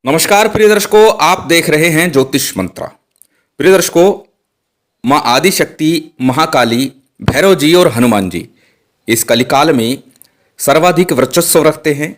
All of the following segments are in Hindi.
नमस्कार प्रिय दर्शकों, आप देख रहे हैं ज्योतिष मंत्रा। प्रिय दर्शकों, माँ आदिशक्ति, महाकाली, भैरव जी और हनुमान जी इस कलिकाल में सर्वाधिक वर्चस्व रखते हैं।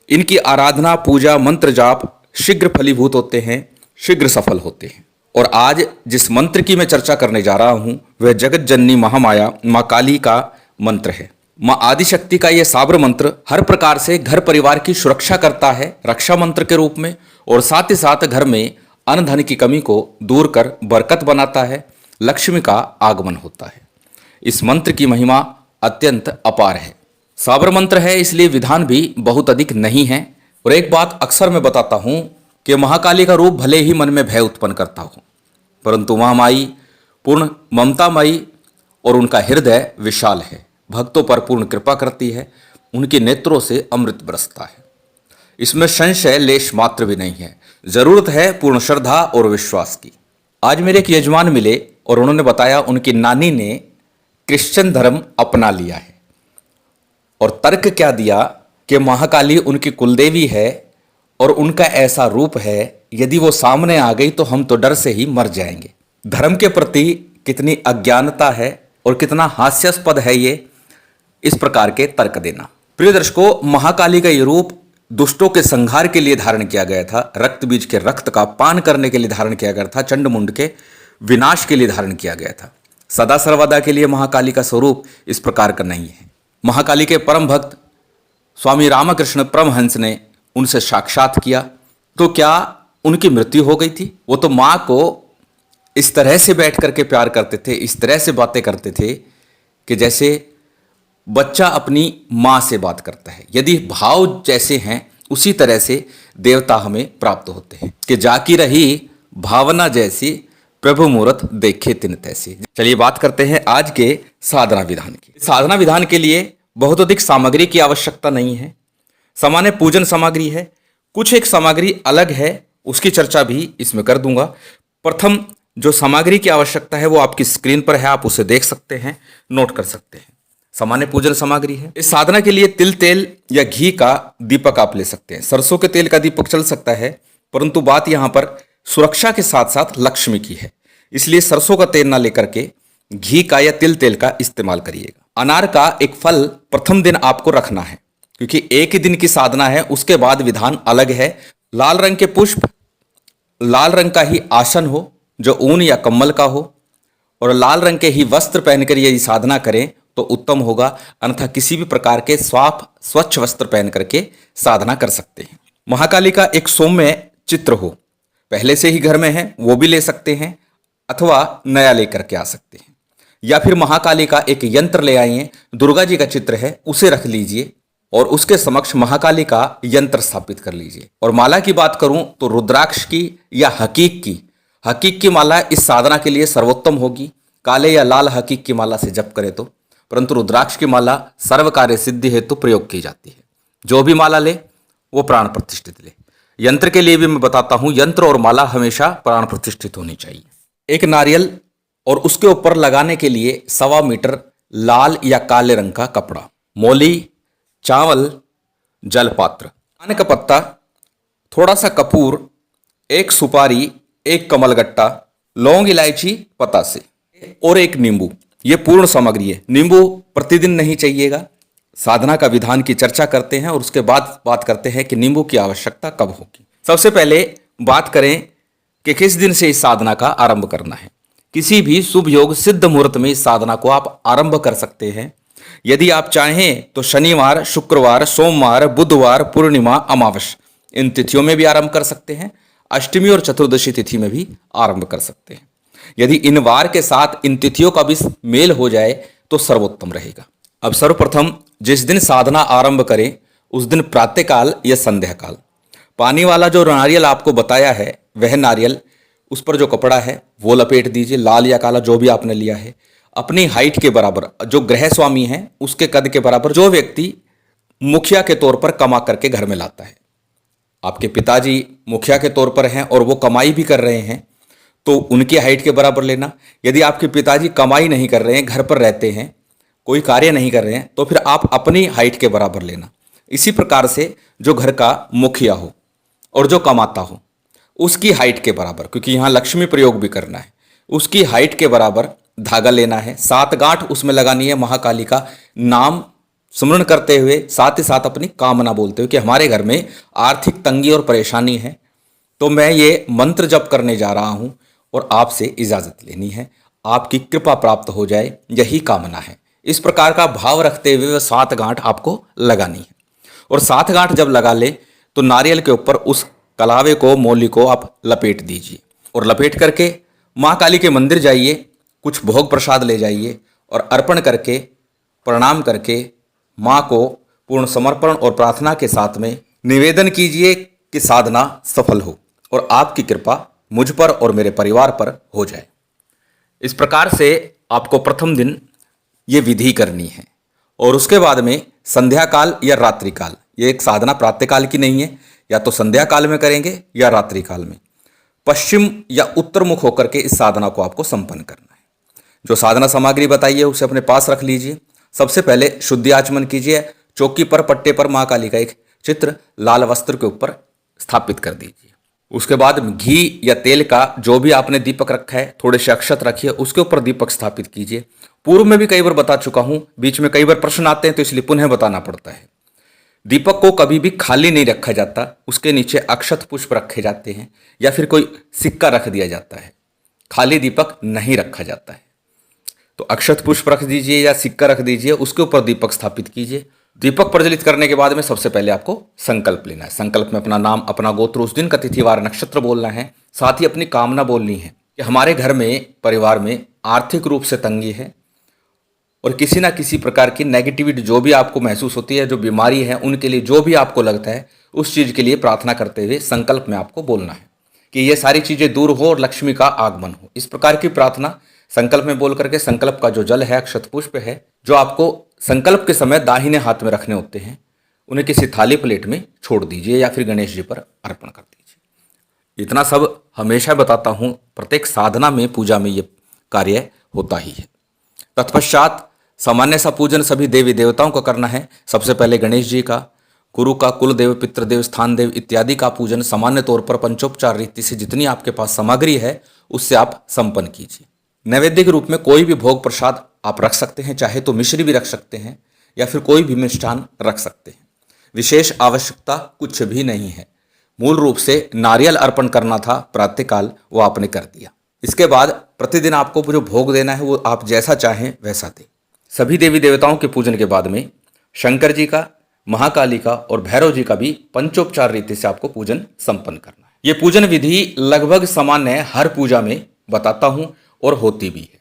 इनकी आराधना, पूजा, मंत्र जाप शीघ्र फलीभूत होते हैं, शीघ्र सफल होते हैं। और आज जिस मंत्र की मैं चर्चा करने जा रहा हूँ वह जगत जननी महामाया माँ काली का मंत्र है। माँ आदिशक्ति का यह साबर मंत्र हर प्रकार से घर परिवार की सुरक्षा करता है, रक्षा मंत्र के रूप में, और साथ ही साथ घर में अन्न धन की कमी को दूर कर बरकत बनाता है, लक्ष्मी का आगमन होता है। इस मंत्र की महिमा अत्यंत अपार है। साबर मंत्र है इसलिए विधान भी बहुत अधिक नहीं है। और एक बात अक्सर मैं बताता हूँ कि महाकाली का रूप भले ही मन में भय उत्पन्न करता हो, परंतु महामाई पूर्ण ममतामयी और उनका हृदय विशाल है, भक्तों पर पूर्ण कृपा करती है, उनके नेत्रों से अमृत बरसता है। इसमें संशय लेश मात्र भी नहीं है। जरूरत है पूर्ण श्रद्धा और विश्वास की। आज मेरे एक यजमान मिले और उन्होंने बताया उनकी नानी ने क्रिश्चियन धर्म अपना लिया है, और तर्क क्या दिया कि महाकाली उनकी कुलदेवी है और उनका ऐसा रूप है, यदि वो सामने आ गई तो हम तो डर से ही मर जाएंगे। धर्म के प्रति कितनी अज्ञानता है और कितना हास्यास्पद है ये इस प्रकार के तर्क देना। प्रिय दर्शकों, महाकाली का ये रूप दुष्टों के संहार के लिए धारण किया गया था, रक्त बीज के रक्त का पान करने के लिए धारण किया गया था, चंडमुंड के विनाश के लिए धारण किया गया था। सदा सर्वदा के लिए महाकाली का स्वरूप इस प्रकार का नहीं है। महाकाली के परम भक्त स्वामी रामकृष्ण परमहंस ने उनसे साक्षात किया तो क्या उनकी मृत्यु हो गई थी? वो तो माँ को इस तरह से बैठ करके प्यार करते थे, इस तरह से बातें करते थे कि जैसे बच्चा अपनी माँ से बात करता है। यदि भाव जैसे हैं उसी तरह से देवता हमें प्राप्त होते हैं कि जाकी रही भावना जैसी, प्रभु मूरत देखे तिन तैसी। चलिए बात करते हैं आज के साधना विधान की। साधना विधान के लिए बहुत अधिक सामग्री की आवश्यकता नहीं है, सामान्य पूजन सामग्री है। कुछ एक सामग्री अलग है, उसकी चर्चा भी इसमें कर दूंगा। प्रथम जो सामग्री की आवश्यकता है वो आपकी स्क्रीन पर है, आप उसे देख सकते हैं, नोट कर सकते हैं। सामान्य पूजन सामग्री है। इस साधना के लिए तिल तेल या घी का दीपक आप ले सकते हैं। सरसों के तेल का दीपक चल सकता है, परंतु बात यहां पर सुरक्षा के साथ साथ लक्ष्मी की है, इसलिए सरसों का तेल ना लेकर के घी का या तिल तेल का इस्तेमाल करिएगा। अनार का एक फल प्रथम दिन आपको रखना है, क्योंकि एक ही दिन की साधना है, उसके बाद विधान अलग है। लाल रंग के पुष्प, लाल रंग का ही आसन हो जो ऊन या कम्बल का हो, और लाल रंग के ही वस्त्र पहनकर यदि साधना करें तो उत्तम होगा, अन्यथा किसी भी प्रकार के साफ स्वच्छ वस्त्र पहन करके साधना कर सकते हैं। महाकाली का एक सौम्य चित्र हो, पहले से ही घर में है वो भी ले सकते हैं, अथवा नया लेकर के आ सकते हैं, या फिर महाकाली का एक यंत्र ले आइए, दुर्गा जी का चित्र है उसे रख लीजिए और उसके समक्ष महाकाली का यंत्र स्थापित कर लीजिए। और माला की बात करूं तो रुद्राक्ष की या हकीक की माला इस साधना के लिए सर्वोत्तम होगी। काले या लाल हकीक की माला से जप करें तो, परंतु रुद्राक्ष की माला सर्व कार्य सिद्धि हेतु प्रयोग की जाती है। जो भी माला ले वो प्राण प्रतिष्ठित ले। यंत्र के लिए भी मैं बताता हूं, यंत्र और माला हमेशा प्राण प्रतिष्ठित होनी चाहिए। एक नारियल और उसके ऊपर लगाने के लिए 1.25 मीटर लाल या काले रंग का कपड़ा, मौली, चावल, जलपात्र, पान का पत्ता, थोड़ा सा कपूर, एक सुपारी, एक कमलगट्टा, लौंग, इलायची, पतासे और एक नींबू। ये पूर्ण सामग्री है। नींबू प्रतिदिन नहीं चाहिएगा। साधना का विधान की चर्चा करते हैं और उसके बाद बात करते हैं कि नींबू की आवश्यकता कब होगी। सबसे पहले बात करें कि किस दिन से इस साधना का आरंभ करना है। किसी भी शुभ योग सिद्ध मुहूर्त में इस साधना को आप आरंभ कर सकते हैं। यदि आप चाहें तो शनिवार, शुक्रवार, सोमवार, बुधवार, पूर्णिमा, अमावस इन तिथियों में भी आरंभ कर सकते हैं। अष्टमी और चतुर्दशी तिथि में भी आरंभ कर सकते हैं। यदि इन वार के साथ इन तिथियों का भी मेल हो जाए तो सर्वोत्तम रहेगा। अब सर्वप्रथम जिस दिन साधना आरंभ करें उस दिन प्रातःकाल या संध्या काल पानी वाला जो नारियल आपको बताया है वह नारियल, उस पर जो कपड़ा है वो लपेट दीजिए, लाल या काला जो भी आपने लिया है। अपनी हाइट के बराबर, जो गृह स्वामी है उसके कद के बराबर जो व्यक्ति मुखिया के तौर पर कमा करके घर में लाता है, आपके पिताजी मुखिया के तौर पर हैं और वो कमाई भी कर रहे हैं तो उनकी हाइट के बराबर लेना। यदि आपके पिताजी कमाई नहीं कर रहे हैं, घर पर रहते हैं, कोई कार्य नहीं कर रहे हैं, तो फिर आप अपनी हाइट के बराबर लेना। इसी प्रकार से जो घर का मुखिया हो और जो कमाता हो उसकी हाइट के बराबर, क्योंकि यहाँ लक्ष्मी प्रयोग भी करना है, उसकी हाइट के बराबर धागा लेना है, 7 गांठ उसमें लगानी है, महाकाली का नाम स्मरण करते हुए, साथ ही साथ अपनी कामना बोलते हुए कि हमारे घर में आर्थिक तंगी और परेशानी है, तो मैं ये मंत्र जप करने जा रहा हूँ और आपसे इजाज़त लेनी है, आपकी कृपा प्राप्त हो जाए, यही कामना है। इस प्रकार का भाव रखते हुए वह 7 गांठ आपको लगानी है। और 7 गांठ जब लगा ले तो नारियल के ऊपर उस कलावे को, मौली को आप लपेट दीजिए और लपेट करके माँ काली के मंदिर जाइए, कुछ भोग प्रसाद ले जाइए और अर्पण करके, प्रणाम करके माँ को पूर्ण समर्पण और प्रार्थना के साथ में निवेदन कीजिए कि साधना सफल हो और आपकी कृपा मुझ पर और मेरे परिवार पर हो जाए। इस प्रकार से आपको प्रथम दिन ये विधि करनी है और उसके बाद में संध्या काल या रात्रि काल, ये एक साधना प्रातःकाल की नहीं है, या तो संध्या काल में करेंगे या रात्रि काल में, पश्चिम या उत्तर मुख होकर के इस साधना को आपको संपन्न करना है। जो साधना सामग्री बताइए उसे अपने पास रख लीजिए। सबसे पहले शुद्धि आचमन कीजिए, चौकी पर, पट्टे पर माँ काली का एक चित्र लाल वस्त्र के ऊपर स्थापित कर दीजिए। उसके बाद घी या तेल का जो भी आपने दीपक रखा है, थोड़े से अक्षत रखिए, उसके ऊपर दीपक स्थापित कीजिए। पूर्व में भी कई बार बता चुका हूं, बीच में कई बार प्रश्न आते हैं तो इसलिए पुनः बताना पड़ता है। दीपक को कभी भी खाली नहीं रखा जाता, उसके नीचे अक्षत पुष्प रखे जाते हैं या फिर कोई सिक्का रख दिया जाता है, खाली दीपक नहीं रखा जाता है। तो अक्षत पुष्प रख दीजिए या सिक्का रख दीजिए, उसके ऊपर दीपक स्थापित कीजिए। दीपक प्रज्वलित करने के बाद में सबसे पहले आपको संकल्प लेना है। संकल्प में अपना नाम, अपना गोत्र, उस दिन का तिथिवार, नक्षत्र बोलना है, साथ ही अपनी कामना बोलनी है कि हमारे घर में, परिवार में आर्थिक रूप से तंगी है और किसी ना किसी प्रकार की नेगेटिविटी जो भी आपको महसूस होती है, जो बीमारी है, उनके लिए जो भी आपको लगता है उस चीज़ के लिए प्रार्थना करते हुए संकल्प में आपको बोलना है कि ये सारी चीज़ें दूर हो और लक्ष्मी का आगमन हो। इस प्रकार की प्रार्थना संकल्प में बोल करके, संकल्प का जो जल है, अक्षत पुष्प है, जो आपको संकल्प के समय दाहिने हाथ में रखने होते हैं, उन्हें किसी थाली प्लेट में छोड़ दीजिए या फिर गणेश जी पर अर्पण कर दीजिए। इतना सब हमेशा बताता हूँ, प्रत्येक साधना में, पूजा में ये कार्य होता ही है। तत्पश्चात सामान्य सा पूजन सभी देवी देवताओं का करना है। सबसे पहले गणेश जी का, गुरु का, कुल देव, पितृदेव, स्थान देव इत्यादि का पूजन सामान्य तौर पर पंचोपचार रीति से जितनी आपके पास सामग्री है उससे आप संपन्न कीजिए। नैवेद्य के रूप में कोई भी भोग प्रसाद आप रख सकते हैं, चाहे तो मिश्री भी रख सकते हैं या फिर कोई भी मिष्ठान रख सकते हैं। विशेष आवश्यकता कुछ भी नहीं है। मूल रूप से नारियल अर्पण करना था प्रातःकाल, वो आपने कर दिया। इसके बाद प्रतिदिन आपको जो भोग देना है वो आप जैसा चाहें वैसा दें। सभी देवी देवताओं के पूजन के बाद में शंकर जी का, महाकाली का और भैरव जी का भी पंचोपचार रीति से आपको पूजन संपन्न करना है। ये पूजन विधि लगभग सामान्य हर पूजा में बताता हूं और होती भी है।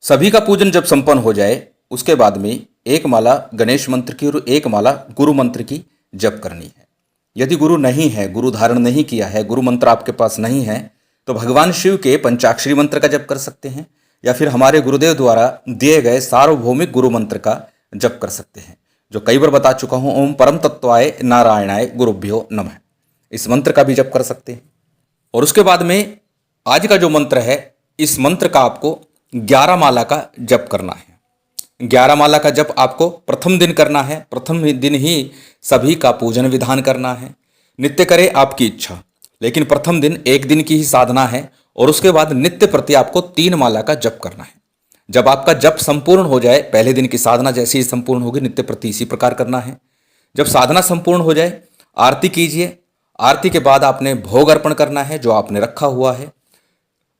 सभी का पूजन जब संपन्न हो जाए उसके बाद में एक माला गणेश मंत्र की और एक माला गुरु मंत्र की जप करनी है। यदि गुरु नहीं है, गुरु धारण नहीं किया है, गुरु मंत्र आपके पास नहीं है, तो भगवान शिव के पंचाक्षरी मंत्र का जप कर सकते हैं या फिर हमारे गुरुदेव द्वारा दिए गए सार्वभौमिक गुरु मंत्र का जप कर सकते हैं, जो कई बार बता चुका हूं, ओम परम तत्वाय नारायणाय गुरुभ्यो नमः। इस मंत्र का भी जप कर सकते हैं। और उसके बाद में आज का जो मंत्र है, इस मंत्र का आपको 11 माला का जप करना है। 11 माला का जप आपको प्रथम दिन करना है। प्रथम दिन ही सभी का पूजन विधान करना है। नित्य करे आपकी इच्छा, लेकिन प्रथम दिन एक दिन की ही साधना है और उसके बाद नित्य प्रति आपको 3 माला का जप करना है। जब आपका जप संपूर्ण हो जाए, पहले दिन की साधना जैसे ही संपूर्ण होगी, नित्य प्रति इसी प्रकार करना है। जब साधना संपूर्ण हो जाए, आरती कीजिए। आरती के बाद आपने भोग अर्पण करना है जो आपने रखा हुआ है।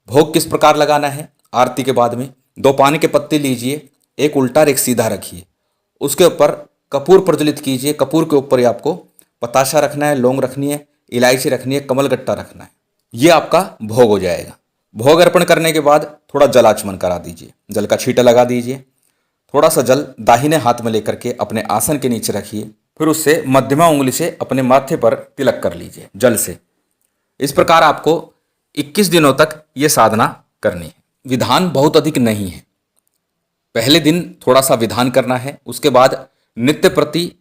भोग किस प्रकार लगाना है? आरती के बाद में 2 पान के पत्ते लीजिए, एक उल्टा और एक सीधा रखिए, उसके ऊपर कपूर प्रज्वलित कीजिए। कपूर के ऊपर ही आपको पताशा रखना है, लौंग रखनी है, इलायची रखनी है, कमलगट्टा रखना है। ये आपका भोग हो जाएगा। भोग अर्पण करने के बाद थोड़ा जलाचमन करा दीजिए, जल का छींटा लगा दीजिए। थोड़ा सा जल दाहिने हाथ में लेकर के अपने आसन के नीचे रखिए, फिर उससे मध्यमा उंगली से अपने माथे पर तिलक कर लीजिए जल से। इस प्रकार आपको 21 दिनों तक ये साधना करनी है। विधान बहुत अधिक नहीं है। पहले दिन थोड़ा सा विधान करना है, उसके बाद नित्य प्रति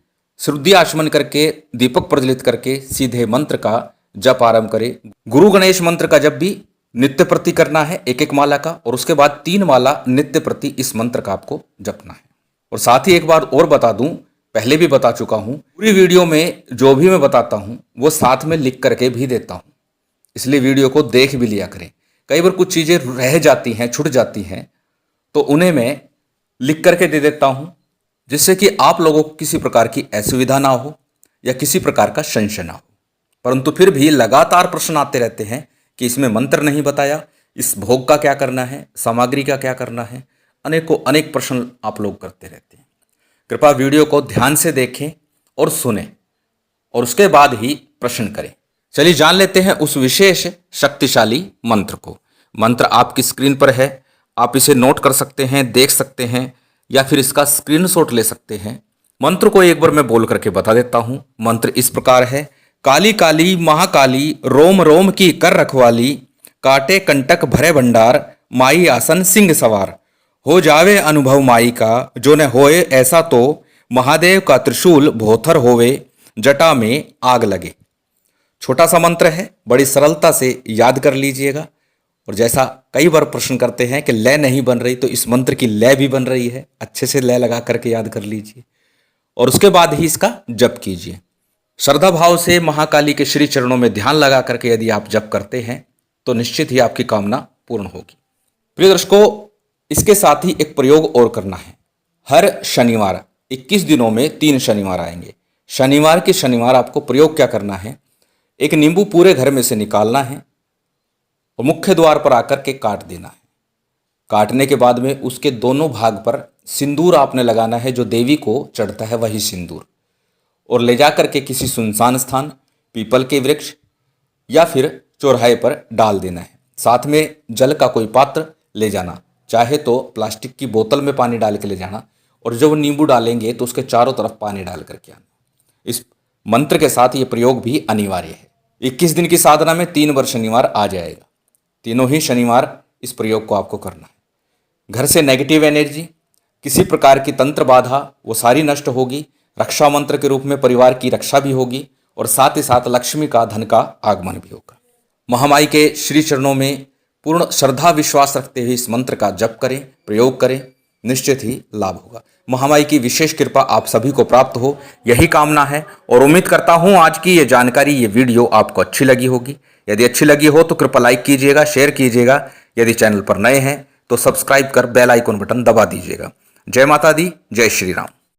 श्रुद्धि आचमन करके, दीपक प्रज्वलित करके सीधे मंत्र का जप आरंभ करें। गुरु गणेश मंत्र का जप भी नित्य प्रति करना है, एक एक माला का, और उसके बाद 3 माला नित्य प्रति इस मंत्र का आपको जपना है। और साथ ही एक बार और बता दूं, पहले भी बता चुका हूँ। पूरी वीडियो में जो भी मैं बताता हूँ वो साथ में लिख करके भी देता हूँ, इसलिए वीडियो को देख भी लिया करें। कई बार कुछ चीज़ें रह जाती हैं, छूट जाती हैं, तो उन्हें मैं लिख करके दे देता हूँ, जिससे कि आप लोगों को किसी प्रकार की असुविधा ना हो या किसी प्रकार का संशय ना हो। परंतु फिर भी लगातार प्रश्न आते रहते हैं कि इसमें मंत्र नहीं बताया, इस भोग का क्या करना है, सामग्री का क्या करना है, अनेक प्रश्न आप लोग करते रहते हैं। कृपया वीडियो को ध्यान से देखें और सुनें और उसके बाद ही प्रश्न करें। चलिए जान लेते हैं उस विशेष शक्तिशाली मंत्र को। मंत्र आपकी स्क्रीन पर है, आप इसे नोट कर सकते हैं, देख सकते हैं या फिर इसका स्क्रीनशॉट ले सकते हैं। मंत्र को एक बार मैं बोल करके बता देता हूं। मंत्र इस प्रकार है। काली काली महाकाली रोम रोम की कर रखवाली, काटे कंटक भरे भंडार, माई आसन सिंह सवार। हो जावे अनुभव माई का, जो न होए ऐसा तो, महादेव का त्रिशूल भोथर होवे, जटा में आग लगे। छोटा सा मंत्र है, बड़ी सरलता से याद कर लीजिएगा। और जैसा कई बार प्रश्न करते हैं कि लय नहीं बन रही, तो इस मंत्र की लय भी बन रही है। अच्छे से लय लगा करके याद कर लीजिए और उसके बाद ही इसका जप कीजिए। श्रद्धा भाव से महाकाली के श्री चरणों में ध्यान लगा करके यदि आप जप करते हैं तो निश्चित ही आपकी कामना पूर्ण होगी। प्रिय दर्शकों, इसके साथ ही एक प्रयोग और करना है। हर शनिवार 21 दिनों में 3 शनिवार आएंगे। शनिवार के शनिवार आपको प्रयोग क्या करना है, एक नींबू पूरे घर में से निकालना है और मुख्य द्वार पर आकर के काट देना है। काटने के बाद में उसके दोनों भाग पर सिंदूर आपने लगाना है, जो देवी को चढ़ता है वही सिंदूर, और ले जाकर के किसी सुनसान स्थान, पीपल के वृक्ष या फिर चौराहे पर डाल देना है। साथ में जल का कोई पात्र ले जाना, चाहे तो प्लास्टिक की बोतल में पानी डाल के ले जाना, और जब नींबू डालेंगे तो उसके चारों तरफ पानी डाल करके आना। इस मंत्र के साथ ये प्रयोग भी अनिवार्य है। 21 दिन की साधना में 3 बार शनिवार आ जाएगा। तीनों ही शनिवार इस प्रयोग को आपको करना है। घर से नेगेटिव एनर्जी, किसी प्रकार की तंत्र बाधा, वो सारी नष्ट होगी। रक्षा मंत्र के रूप में परिवार की रक्षा भी होगी और साथ ही साथ लक्ष्मी का, धन का आगमन भी होगा। महामाई के श्री चरणों में पूर्ण श्रद्धा विश्वास रखते हुए इस मंत्र का जप करें, प्रयोग करें, निश्चित ही लाभ होगा। महामाई की विशेष कृपा आप सभी को प्राप्त हो, यही कामना है। और उम्मीद करता हूं आज की ये जानकारी, ये वीडियो आपको अच्छी लगी होगी। यदि अच्छी लगी हो तो कृपया लाइक कीजिएगा, शेयर कीजिएगा। यदि चैनल पर नए हैं तो सब्सक्राइब कर बेल आइकन बटन दबा दीजिएगा। जय माता दी, जय श्री राम।